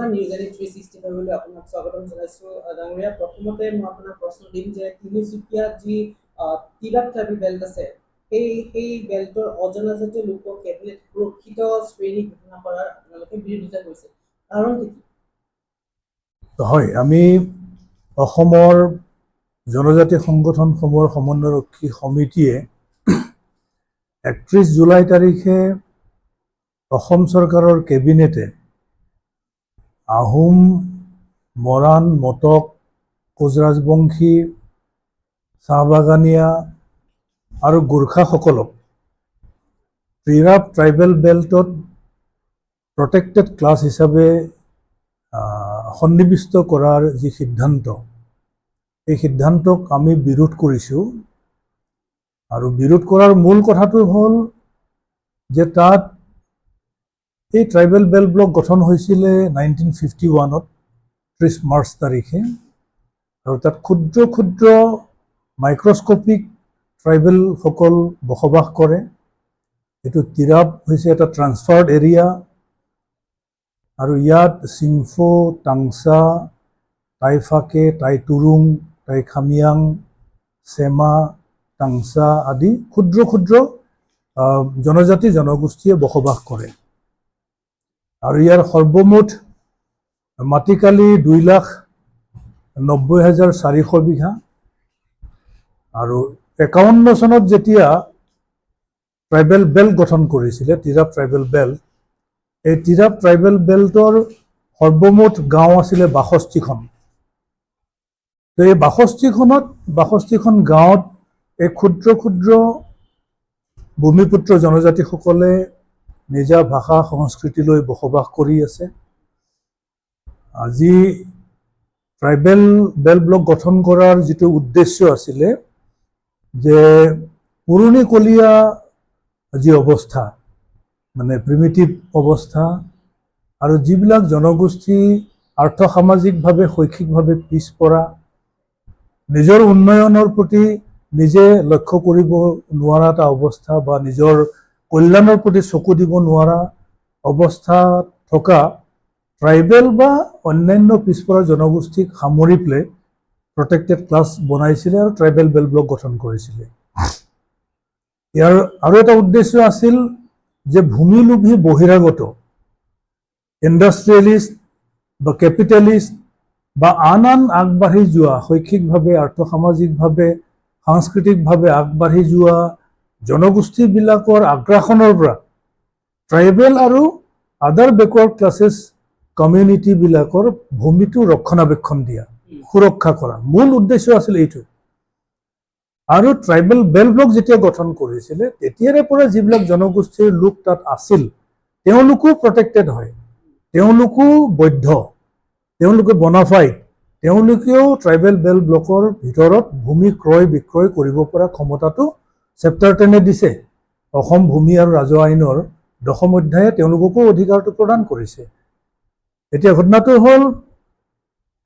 নমস্কাৰ news any 365 লৈ আপোনাক স্বাগতম জনাইছো ডাঙৰীয়া প্ৰথমতে মই আপোনাক প্ৰশ্ন দিম যে তিনিচুকীয়াত যি তিৰাপ ট্ৰাইবেল বেল্ট আছে সেই বেল্টৰ অজনজাতীয় লোকক কেবিনেট সুৰক্ষিত শ্ৰেণী ঘোষণা কৰাৰ আপোনালোকে বিৰোধিতা কৰিছে কাৰণ কি হয় আমি অসমৰ জনজাতি সংগঠনসমূহৰ সমন্বয়ৰক্ষী সমিতিয়ে 31 জুলাই তাৰিখে অসম চৰকাৰৰ কেবিনেটে আহোম, মৰাণ, মটক, কোচ ৰাজবংশী, চাহ বাগানীয়া আৰু গোৰ্খাসকলক তিৰাপ ট্ৰাইবেল বেল্টত প্ৰটেক্টেড ক্লাছ হিচাপে সন্নিৱিষ্ট কৰাৰ যি সিদ্ধান্ত, এই সিদ্ধান্তক আমি বিৰোধ কৰিছোঁ। আৰু বিৰোধ কৰাৰ মূল কথাটো হ'ল যে তাত এই ট্ৰাইবেল বেল্ট ব্লক গঠন হৈছিলে 1951ত 30 মাৰ্চ তাৰিখে, আৰু তাত ক্ষুদ্ৰ ক্ষুদ্ৰ মাইক্ৰস্কপিক ট্ৰাইবেলসকল বসবাস কৰে। এইটো তিৰাপ হৈছে এটা ট্ৰান্সফাৰ্ড এৰিয়া, আৰু ইয়াত চিংফো, টাংচা, টাইফাকে, টাইটুৰুং, টাইখামিয়াং, চেমা, টাংচা আদি ক্ষুদ্ৰ ক্ষুদ্ৰ জনজাতি জনগোষ্ঠীয়ে বসবাস কৰে। আৰু ইয়াৰ সৰ্বমুঠ মাটিকালি 2,90,400 বিঘা। আৰু 51 চনত যেতিয়া ট্ৰাইবেল বেল্ট গঠন কৰিছিলে, তিৰাপ ট্ৰাইবেল বেল্ট, এই তিৰাপ ট্ৰাইবেল বেল্টৰ সৰ্বমুঠ গাঁও আছিলে 62খন। তো এই 62খন গাঁৱত এই ক্ষুদ্ৰ ক্ষুদ্ৰ ভূমিপুত্ৰ জনজাতিসকলে নিজা ভাষা সংস্কৃতিলৈ বসবাস কৰি আছে। আজি ট্ৰাইবেল বেল্ট ব্লক গঠন কৰাৰ যিটো উদ্দেশ্য আছিলে যে পুৰণিকলীয়া যি অৱস্থা, মানে প্ৰিমিটিভ অৱস্থা, আৰু যিবিলাক জনগোষ্ঠী আৰ্থসামাজিকভাৱে শৈক্ষিকভাৱে পিছপৰা, নিজৰ উন্নয়নৰ প্ৰতি নিজে লক্ষ্য কৰিব নোৱাৰা এটা অৱস্থা বা নিজৰ কল্যাণৰ প্ৰতি চকু দিব নোৱাৰা অৱস্থাত থকা ট্ৰাইবেল বা অন্যান্য পিছপৰা জনগোষ্ঠীক সামৰি পেলাই প্ৰটেক্টেড ক্লাছ বনাইছিলে আৰু ট্ৰাইবেল বেল্ট ব্লক গঠন কৰিছিলে। ইয়াৰ আৰু এটা উদ্দেশ্য আছিল যে ভূমিলোভী বহিৰাগত ইণ্ডাষ্ট্ৰিয়েলিষ্ট বা কেপিটেলিষ্ট বা আন আগবাঢ়ি যোৱা, শৈক্ষিকভাৱে আৰ্থসামাজিকভাৱে সাংস্কৃতিকভাৱে আগবাঢ়ি যোৱা জনগোষ্ঠীবিলাকৰ আগ্ৰাসনৰ পৰা ট্ৰাইবেল আৰু আদাৰ বেকৱাৰ্ড ক্লাছেছ কমিউনিটিবিলাকৰ ভূমিটো ৰক্ষণাবেক্ষণ দিয়া, সুৰক্ষা কৰা, মূল উদ্দেশ্য আছিল এইটো। আৰু ট্ৰাইবেল বেল্ট ব্লক যেতিয়া গঠন কৰিছিলে তেতিয়াৰে পৰা যিবিলাক জনগোষ্ঠীৰ লোক তাত আছিল তেওঁলোকো প্ৰটেক্টেড হয়, তেওঁলোকো বৈধ, তেওঁলোকে বনাফাইড, তেওঁলোকেও ট্ৰাইবেল বেল্ট ব্লকৰ ভিতৰত ভূমি ক্ৰয় বিক্ৰয় কৰিব পৰা ক্ষমতাটো চেপ্টাৰ 10 দিছে। অসম ভূমি আৰু ৰাজহ আইনৰ 10ম অধ্যায়ে তেওঁলোককো অধিকাৰটো প্ৰদান কৰিছে। এতিয়া ঘটনাটো হ'ল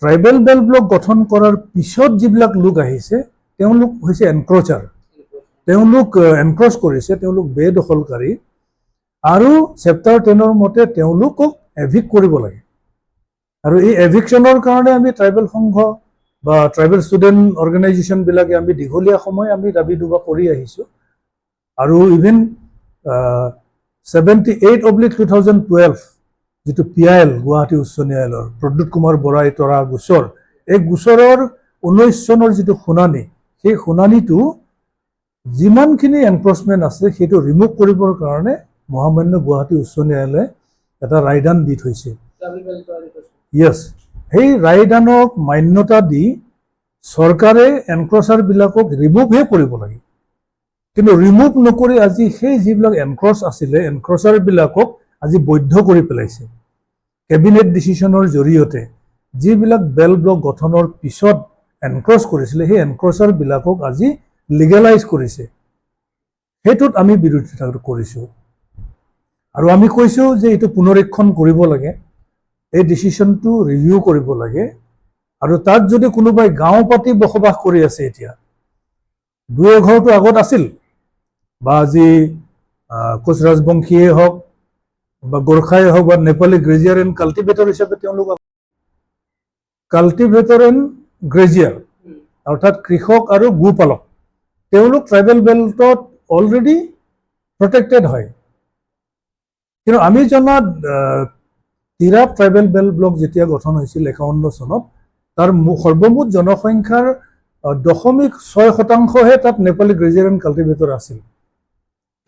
ট্ৰাইবেল বেল্ট ব্লক গঠন কৰাৰ পিছত যিবিলাক লোক আহিছে তেওঁলোক হৈছে এনক্ৰচাৰ, তেওঁলোক এনক্ৰচ কৰিছে, তেওঁলোক বেদখলকাৰী, আৰু চেপ্টাৰ 10ৰ মতে তেওঁলোকক এভিক কৰিব লাগে। আৰু এই এভিকশ্যনৰ কাৰণে আমি ট্ৰাইবেল সংঘ বা ট্ৰাইবেল ষ্টুডেণ্ট অৰ্গেনাইজেশ্যনবিলাকে আমি দীঘলীয়া সময় আমি দাবী দুবা কৰি আহিছোঁ। আৰু ইভেন 78/2012 যিটো PIL গুৱাহাটী উচ্চ ন্যায়ালয়ৰ প্ৰদ্যুৎ কুমাৰ বৰাই তৰা গোচৰ, এই গোচৰৰ 19 চনৰ যিটো শুনানি, সেই শুনানিটো যিমানখিনি এনক্ৰচমেণ্ট আছে সেইটো ৰিমুভ কৰিবৰ কাৰণে মহামান্য গুৱাহাটী উচ্চ ন্যায়ালয়ে এটা ৰায়দান দি থৈছে। য়েছ, সেই ৰায়দানক মান্যতা দি চৰকাৰে এনক্ৰচাৰবিলাকক ৰিমুভহে কৰিব লাগে, কিন্তু ৰিমুভ নকৰি আজি সেই যিবিলাক এনক্ৰচ আছিলে এনক্ৰচাৰবিলাকক আজি বৈধ কৰি পেলাইছে। কেবিনেট ডিচিশ্যনৰ জৰিয়তে যিবিলাক বেল্ট ব্লক গঠনৰ পিছত এনক্ৰচ কৰিছিলে সেই এনক্ৰচাৰবিলাকক আজি লিগেলাইজ কৰিছে। সেইটোত আমি বিৰোধিতা কৰিছোঁ আৰু আমি কৈছোঁ যে এইটো পুনৰীক্ষণ কৰিব লাগে, এই ডিচিশ্যনটো ৰিভিউ কৰিব লাগে। আৰু তাত যদি কোনোবাই গাঁও পাতি বসবাস কৰি আছে, এতিয়া 2-এঘৰটো আগত আছিল, বা আজি কোচ ৰাজবংশীয়ে হওক বা গোৰ্খাই হওক বা নেপালী গ্ৰেজিয়াৰ এণ্ড কাল্টিভেটৰ হিচাপে তেওঁলোক কাল্টিভেটৰ এণ্ড গ্ৰেজিয়াৰ অৰ্থাৎ কৃষক আৰু গোপালক তেওঁলোক ট্ৰাইবেল বেল্টত অলৰেডি প্ৰটেক্টেড হয়। কিন্তু আমি জনাত তিৰাপ ট্ৰাইবেল বেল্ট ব্লক যেতিয়া গঠন হৈছিল 51 চনত তাৰ সৰ্বমুঠ জনসংখ্যাৰ 0.6%হে তাত নেপালী গ্ৰেজিয়াৰ এণ্ড কাল্টিভেটৰ আছিল।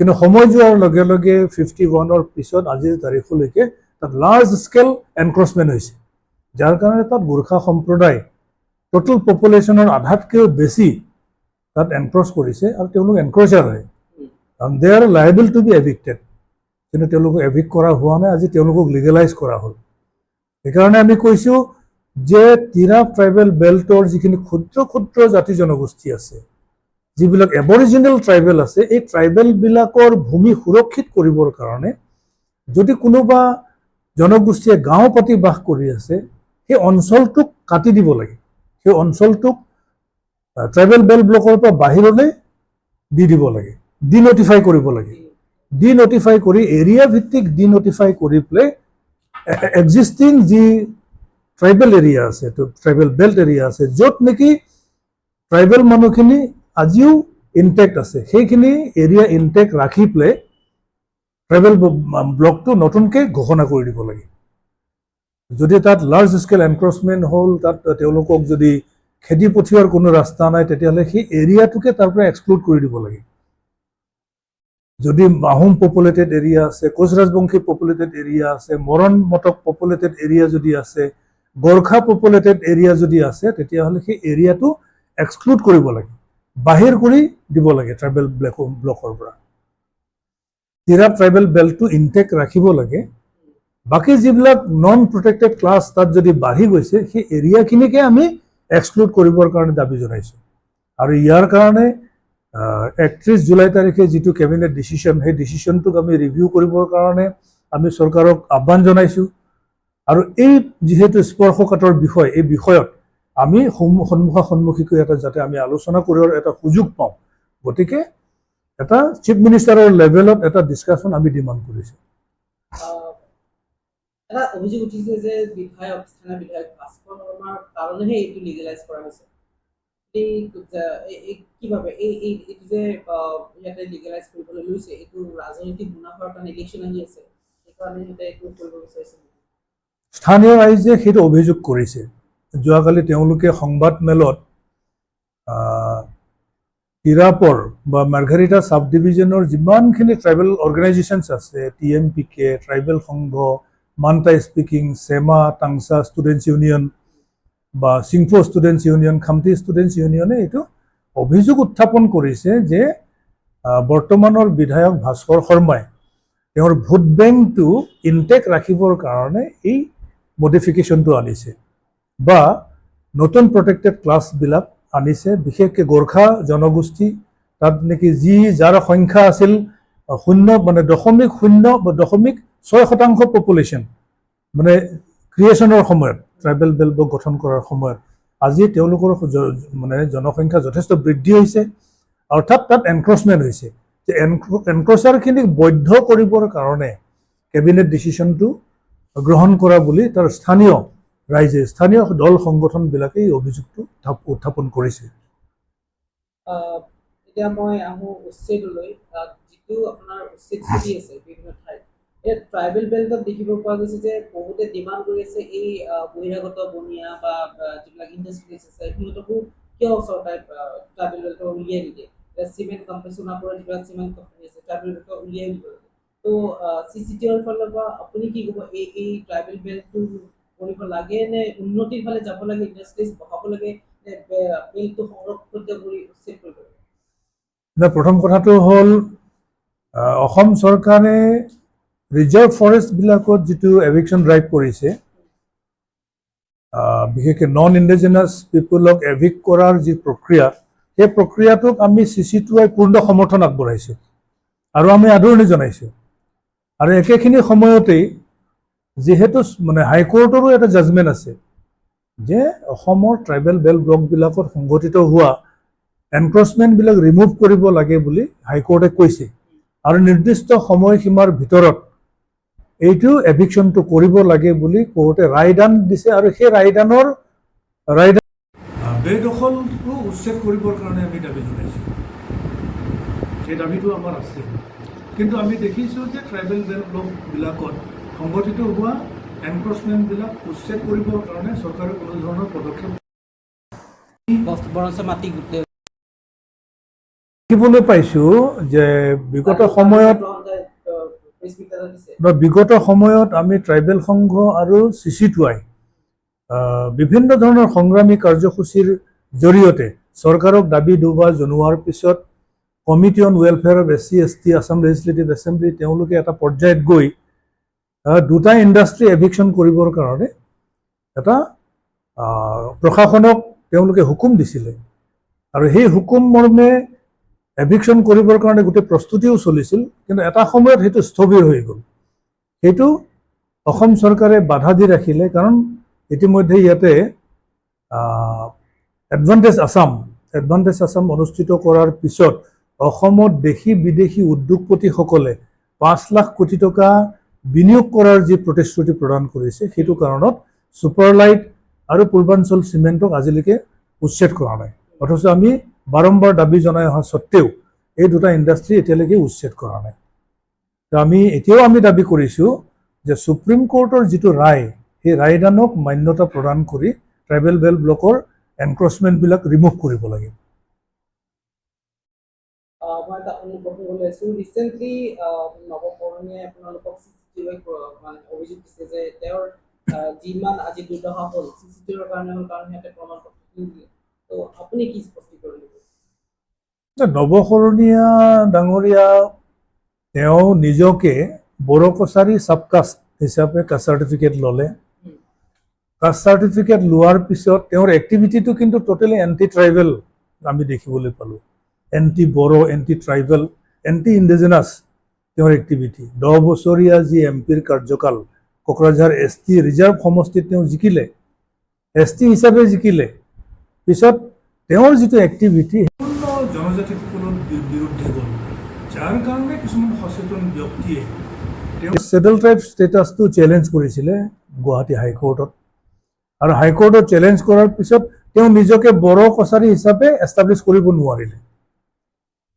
কিন্তু সময় যোৱাৰ লগে লগে 51ৰ পিছত আজিৰ তাৰিখলৈকে তাত লাৰ্জ স্কেল এনক্ৰচমেণ্ট হৈছে, যাৰ কাৰণে তাত গোৰ্খা সম্প্ৰদায় টোটেল পপুলেশ্যনৰ আধাতকৈও বেছি তাত এনক্ৰচ কৰিছে আৰু তেওঁলোক এনক্ৰচাৰ হয়। দে আৰ লাইবল টু বি এভিক্টেড, কিন্তু তেওঁলোকক এভিক্ট কৰা হোৱা নাই, আজি তেওঁলোকক লিগেলাইজ কৰা হ'ল। সেইকাৰণে আমি কৈছোঁ যে তিৰাপ ট্ৰাইবেল বেল্টৰ যিখিনি ক্ষুদ্ৰ ক্ষুদ্ৰ জাতি জনগোষ্ঠী আছে, যিবিলাক এবৰিজিনেল ট্ৰাইবেল আছে, এই ট্ৰাইবেলবিলাকৰ ভূমি সুৰক্ষিত কৰিবৰ কাৰণে যদি কোনোবা জনগোষ্ঠীয়ে গাঁও পাতি বাস কৰি আছে, সেই অঞ্চলটোক কাটি দিব লাগে, সেই অঞ্চলটোক ট্ৰাইবেল বেল্ট ব্লকৰ পৰা বাহিৰলৈ দি দিব লাগে, ডিনটিফাই কৰিব লাগে। ডিনটিফাই কৰি এৰিয়া ভিত্তিক ডিনটিফাই কৰি পেলাই এক্সিষ্টিং যি ট্ৰাইবেল এৰিয়া আছে, ট্ৰাইবেল বেল্ট এৰিয়া আছে, য'ত নেকি ট্ৰাইবেল মানুহখিনি আজিও ইনটেক্ট আছে, সেইখিনি এৰিয়া ইনটেক্ট ৰাখি পেলাই ট্ৰাইবেল ব্লকটো নতুনকৈ ঘোষণা কৰি দিব লাগে। যদি তাত লাৰ্জ স্কেল এনক্ৰচমেণ্ট হ'ল, তাত তেওঁলোকক যদি খেদি পঠিওৱাৰ কোনো ৰাস্তা নাই, তেতিয়াহ'লে সেই এৰিয়াটোকে তাৰ পৰা এক্সক্লুড কৰি দিব লাগে। যদি আহোম পপুলেটেড এৰিয়া আছে, কোচ ৰাজবংশী পপুলেটেড এৰিয়া আছে, মৰণ মটক পপুলেটেড এৰিয়া যদি আছে, গোৰ্খা পপুলেটেড এৰিয়া যদি আছে, তেতিয়াহ'লে সেই এৰিয়াটো এক্সক্লুড কৰিব লাগে, বাহিৰ কৰি দিব লাগে ট্ৰাইবেল ব্লকৰ পৰা। তিৰাপ ট্ৰাইবেল বেল্টটো ইনটেক্ট ৰাখিব লাগে। বাকী যিবিলাক নন প্ৰটেক্টেড ক্লাছ তাত যদি বাঢ়ি গৈছে, সেই এৰিয়াখিনিকে আমি এক্সক্লুড কৰিবৰ কাৰণে দাবী জনাইছোঁ। আৰু ইয়াৰ কাৰণে 31 জুলাই তাৰিখে যিটো কেবিনেট ডিচিশ্যন, সেই ডিচিশ্যনটোক আমি ৰিভিউ কৰিবৰ কাৰণে আমি চৰকাৰক আহ্বান জনাইছোঁ। আৰু এই যিহেতু স্পৰ্শকাতৰ বিষয়, এই বিষয়ত আমি সন্মুখীকৈ এটা যাতে আমি আলোচনা কৰাৰ এটা সুযোগ পাওঁ, গতিকে এটা চিফ মিনিষ্টাৰৰ লেভেলত এটা ডিছকাশ্যন আমি ডিমাণ্ড কৰিছোঁ। এটা অভিযোগ উঠিছে যে স্থানীয় বিধায়ক ভাস্কৰ শৰ্মাৰ কাৰণেহে এইটো লিগেলাইজ কৰা হৈছে। কিভাৱে এইটো যে ইয়াতে লিগেলাইজ কৰিবলৈ লৈছে, এইটো ৰাজনৈতিক মুনাফাৰ কাৰণে ইলেকশ্যন আহি আছে, সেইকাৰণে সিহঁতে এইটো কৰিব বিচাৰিছে। স্থানীয় ৰাইজে সেইটো অভিযোগ কৰিছে। যোৱাকালি তেওঁলোকে সংবাদ মেলত তিৰাপৰ বা মাৰ্ঘাৰিটা চাব ডিভিজনৰ যিমানখিনি ট্ৰাইবেল অৰ্গেনাইজেশ্যনছ আছে, TMPK, ট্ৰাইবেল সংঘ, মান্তা স্পিকিং, চেমা, টাংচা ষ্টুডেণ্টছ ইউনিয়ন বা চিংফো ষ্টুডেণ্টছ ইউনিয়ন, খামতি ষ্টুডেণ্টছ ইউনিয়নে এইটো অভিযোগ উত্থাপন কৰিছে যে বৰ্তমানৰ বিধায়ক ভাস্কৰ শৰ্মাই তেওঁৰ ভোট বেংকটো ইনটেক্ট ৰাখিবৰ কাৰণে এই মডিফিকেশ্যনটো আনিছে বা নতুন প্ৰটেক্টেড ক্লাছবিলাক আনিছে। বিশেষকৈ গোৰ্খা জনগোষ্ঠী, তাত নেকি যাৰ সংখ্যা আছিল 0.06% পপুলেশ্যন, মানে ক্ৰিয়েশ্যনৰ সময়ত, ট্ৰাইবেল বেল্ট ব্লক গঠন কৰাৰ সময়ত, আজি তেওঁলোকৰ মানে জনসংখ্যা যথেষ্ট বৃদ্ধি হৈছে, অৰ্থাৎ তাত এনক্ৰচমেণ্ট হৈছে। যে এনক্ৰচাৰখিনিক বৈধ কৰিবৰ কাৰণে কেবিনেট ডিচিশ্যনটো গ্ৰহণ কৰা বুলি তাৰ স্থানীয় ৰাইজে, স্থানীয় দল সংগঠনবিলাকে এই অভিযোগটো উত্থাপন কৰিছে। এতিয়া মই আহোঁ উচ্ছেদলৈ, যিটো আপোনাৰ উচ্ছেদ চলি আছে বিভিন্ন ঠাইত। এই ট্ৰাইবেল বেল্টত দেখিব পোৱা গৈছে যে বহুতে ডিমাণ্ড কৰি আছে এই বহিৰাগত বনিয়া বা যিবিলাক ইণ্ডাষ্ট্ৰিজ আছে, সিহঁতকো কিয় চৰকাৰে ট্ৰাইবেল বেল্টৰ উলিয়াই নিদিয়ে। চিমেণ্ট কোম্পানী, সোণাপুৰৰ যিবিলাক চিমেণ্ট কোম্পানী আছে, ট্ৰাইবেল বেল্টৰ উলিয়াই দিব লাগে। তো CCTৰ ফালৰ পৰা আপুনি কি ক'ব, এই ট্ৰাইবেল বেল্টটো কৰিব লাগে নে উন্নতিৰ ফালে যাব লাগে, ইণ্ডাষ্ট্ৰিজ বঢ়াব লাগে, নে বেল্টটো সংৰক্ষিত কৰি উচ্ছেদ কৰিব লাগে? প্ৰথম কথাটো হ'ল অসম চৰকাৰে ৰিজাৰ্ভ ফৰেষ্টবিলাকত যিটো এভিকশ্যন ড্ৰাইভ কৰিছে, বিশেষকৈ নন ইণ্ডিজিনাছ পিপুলক এভিক্ট কৰাৰ যি প্ৰক্ৰিয়া, সেই প্ৰক্ৰিয়াটোক আমি CC2I পূৰ্ণ সমৰ্থন আগবঢ়াইছোঁ আৰু আমি আদৰণি জনাইছোঁ। আৰু একেখিনি সময়তেই যিহেতু মানে হাইকোৰ্টৰো এটা জাজমেণ্ট আছে যে অসমৰ ট্ৰাইবেল বেল্ট ব্লকবিলাকত সংঘটিত হোৱা এনক্ৰচমেণ্টবিলাক ৰিমুভ কৰিব লাগে বুলি হাইকোৰ্টে কৈছে। আৰু নিৰ্দিষ্ট সময়সীমাৰ ভিতৰত এইটো এভিকশ্যনটো কৰিব লাগে বুলি কোৰ্টে ৰায়দান দিছে আৰু সেই ৰায়দান বেদখলটো উচ্ছেদ কৰিবৰ কাৰণে আমি দাবী জনাইছোঁ। সেই দাবীটো আমাৰ আছে, কিন্তু আমি দেখিছোঁ যে ট্ৰাইবেল বেল্ট ব্লকবিলাকত সংগঠিত হোৱা এনক্ৰচমেণ্টবিলাক উচ্ছেদ কৰিবৰ কাৰণে চৰকাৰে কোনো ধৰণৰ পদক্ষেপ দেখিবলৈ পাইছোঁ যে বিগত সময়ত আমি ট্ৰাইবেল সংঘ আৰু CC2I বিভিন্ন ধৰণৰ সংগ্ৰামী কাৰ্যসূচীৰ জৰিয়তে চৰকাৰক দাবী দুবা জনোৱাৰ পিছত committee on welfare of SC ST Assam legislative assembly তেওঁলোকে এটা পৰ্যায়ত গৈ দুটা ইণ্ডাষ্ট্ৰী এভিকশ্যন কৰিবৰ কাৰণে এটা প্ৰশাসনক তেওঁলোকে হুকুম দিছিলে আৰু সেই হুকুম মৰ্মে এভিকশ্যন কৰিবৰ কাৰণে গোটেই প্ৰস্তুতিও চলিছিল, কিন্তু এটা সময়ত সেইটো স্থবিৰ হৈ গ'ল। সেইটো অসম চৰকাৰে বাধা দি ৰাখিলে, কাৰণ ইতিমধ্যে ইয়াতে এডভান্টেজ আছাম অনুষ্ঠিত কৰাৰ পিছত অসমত দেশী বিদেশী উদ্যোগপতিসকলে 5 লাখ কোটি টকা বিনিয়োগ কৰাৰ যি প্ৰতিশ্ৰুতি প্ৰদান কৰিছে, সেইটো কাৰণত ছুপাৰলাইট আৰু পূৰ্বাঞ্চল চিমেণ্টক আজিলৈকে উচ্ছেদ কৰা নাই। অথচ আমি বাৰম্বাৰ দাবী জনাই অহা স্বত্তেও এই দুটা ইণ্ডাষ্ট্ৰী এতিয়ালৈকে উচ্ছেদ কৰা নাই। এতিয়াও আমি দাবী কৰিছোঁ যে সুপ্ৰিম কোৰ্টৰ যিটো ৰায়, সেই ৰায়দানক মান্যতা প্ৰদান কৰি ট্ৰাইবেল বেল্ট ব্লকৰ এনক্ৰচমেণ্টবিলাক ৰিমুভ কৰিব লাগে। মই এটা অনুভৱ কৰি আছোঁ, ৰিচেণ্টলি নৱকৰণীয়ে আপোনালোকক CCTV অভিযোগ দিছে যে তেওঁৰ যিমান আজি দুৰ্দশা হ'ল CCTVৰ কাৰণে হ'ল, কাৰণ সিহঁতে প্ৰমাণ পত্ৰ দিলে। তো আপুনি কি স্পষ্টীকৰণ দিব? নৱকৰণীয়া ডাঙৰীয়া তেওঁ নিজকে বড়ো কছাৰী চাবকাষ্ট হিচাপে কাষ্ট চাৰ্টিফিকেট ল'লে। কাষ্ট চাৰ্টিফিকেট লোৱাৰ পিছত তেওঁৰ এক্টিভিটিটো কিন্তু টোটেলি এণ্টি ট্ৰাইবেল আমি দেখিবলৈ পালোঁ। Anti Bodo, anti tribal, anti indigenous তেওঁৰ এক্টিভিটি। 10 বছৰীয়া যি MPৰ কাৰ্যকাল, কোকৰাঝাৰ ST ৰিজাৰ্ভ সমষ্টিত তেওঁ জিকিলে, ST হিচাপে জিকিলে। পিছত তেওঁৰ যিটো এক্টিভিটি জনজাতিসকলৰ বিৰুদ্ধে গ'ল, যাৰ কাৰণে কিছুমান সচেতন ব্যক্তিয়ে তেওঁ ছেটেল ট্ৰাইব ষ্টেটাছটো চেলেঞ্জ কৰিছিলে গুৱাহাটী হাইকোৰ্টত, আৰু হাইকোৰ্টত চেলেঞ্জ কৰাৰ পিছত তেওঁ নিজকে বড়ো কছাৰী হিচাপে এষ্টাব্লিছ কৰিব নোৱাৰিলে।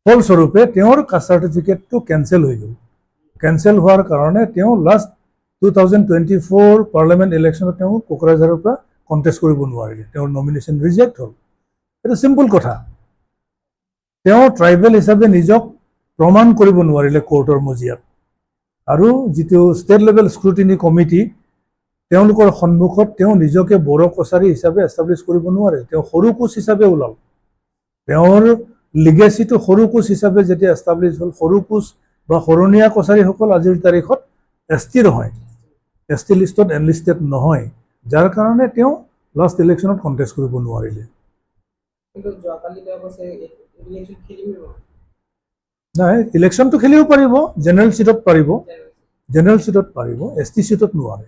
ফলস্বৰূপে তেওঁৰ কাষ্ট চাৰ্টিফিকেটটো কেঞ্চেল হৈ গ'ল। কেঞ্চেল হোৱাৰ কাৰণে তেওঁ লাষ্ট 2024 পাৰ্লিয়ামেণ্ট ইলেকশ্যনত তেওঁ কোকৰাঝাৰৰ পৰা কণ্টেষ্ট কৰিব নোৱাৰিলে, তেওঁৰ নমিনেশ্যন ৰিজেক্ট হ'ল। এইটো চিম্পল কথা। তেওঁ ট্ৰাইবেল হিচাপে নিজক প্ৰমাণ কৰিব নোৱাৰিলে কোৰ্টৰ মজিয়াত, আৰু যিটো ষ্টেট লেভেল স্ক্ৰুটিনি কমিটি, তেওঁলোকৰ সন্মুখত তেওঁ নিজকে বড়ো কছাৰী হিচাপে এষ্টাব্লিছ কৰিব নোৱাৰে। তেওঁ সৰু কোচ হিচাপে ওলাল। তেওঁৰ লিগেচিটো সৰু কোচ হিচাপে যেতিয়া এষ্টাব্লিছ হ'ল, সৰু কোচ বা শৰণীয়া কছাৰীসকল আজিৰ তাৰিখত ST নহয়, ST লিষ্টত এনলিষ্টেড নহয়, যাৰ কাৰণে তেওঁ লাষ্ট ইলেকশ্যনত কণ্টেষ্ট কৰিব নোৱাৰিলে। নাই, ইলেকশ্যনটো খেলিব পাৰিব, জেনেৰেল চিটত পাৰিব, ST চিটত নোৱাৰে।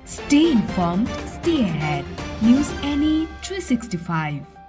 Stay informed, stay ahead. News Any 365.